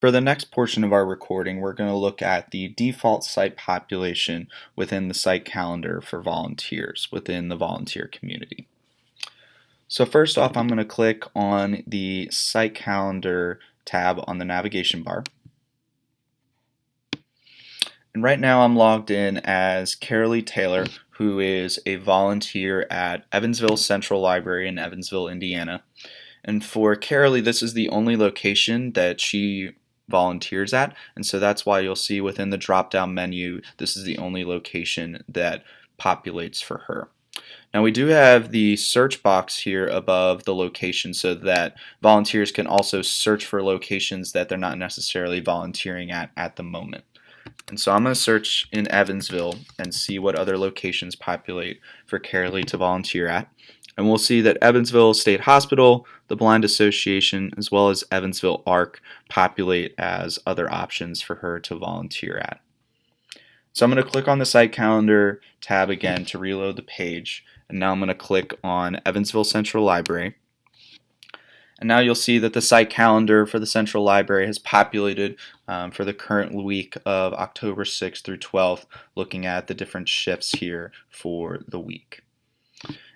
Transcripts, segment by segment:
For the next portion of our recording, we're going to look at the default site population within the site calendar for volunteers within the volunteer community. So first off, I'm going to click on the site calendar tab on the navigation bar. And right now I'm logged in as Carolee Taylor, who is a volunteer at Evansville Central Library in Evansville, Indiana. And for Carolee, this is the only location that she volunteers at, and so that's why you'll see within the drop-down menu, this is the only location that populates for her. Now we do have the search box here above the location so that volunteers can also search for locations that they're not necessarily volunteering at the moment. And so I'm going to search in Evansville and see what other locations populate for Carolee to volunteer at. And we'll see that Evansville State Hospital, the Blind Association, as well as Evansville ARC populate as other options for her to volunteer at. So I'm going to click on the site calendar tab again to reload the page. And now I'm going to click on Evansville Central Library. And now you'll see that the site calendar for the Central Library has populated for the current week of October 6th through 12th, looking at the different shifts here for the week.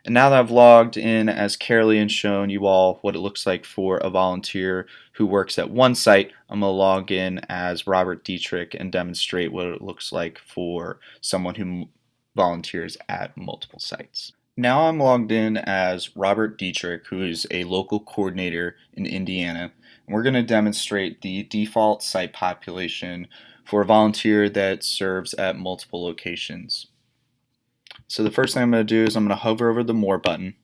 And now that I've logged in as Carolee and shown you all what it looks like for a volunteer who works at one site, I'm going to log in as Robert Dietrich and demonstrate what it looks like for someone who volunteers at multiple sites. Now I'm logged in as Robert Dietrich, who is a local coordinator in Indiana. And we're going to demonstrate the default site population for a volunteer that serves at multiple locations. So the first thing I'm going to do is I'm going to hover over the More button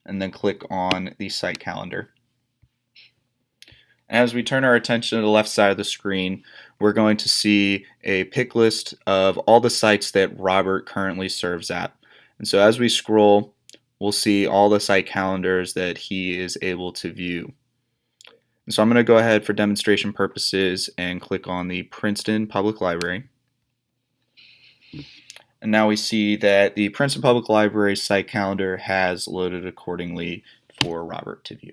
and then click on the site calendar. As we turn our attention to the left side of the screen, we're going to see a pick list of all the sites that Robert currently serves at. And so as we scroll, we'll see all the site calendars that he is able to view. And so I'm going to go ahead for demonstration purposes and click on the Princeton Public Library. And now we see that the Princeton Public Library site calendar has loaded accordingly for Robert to view.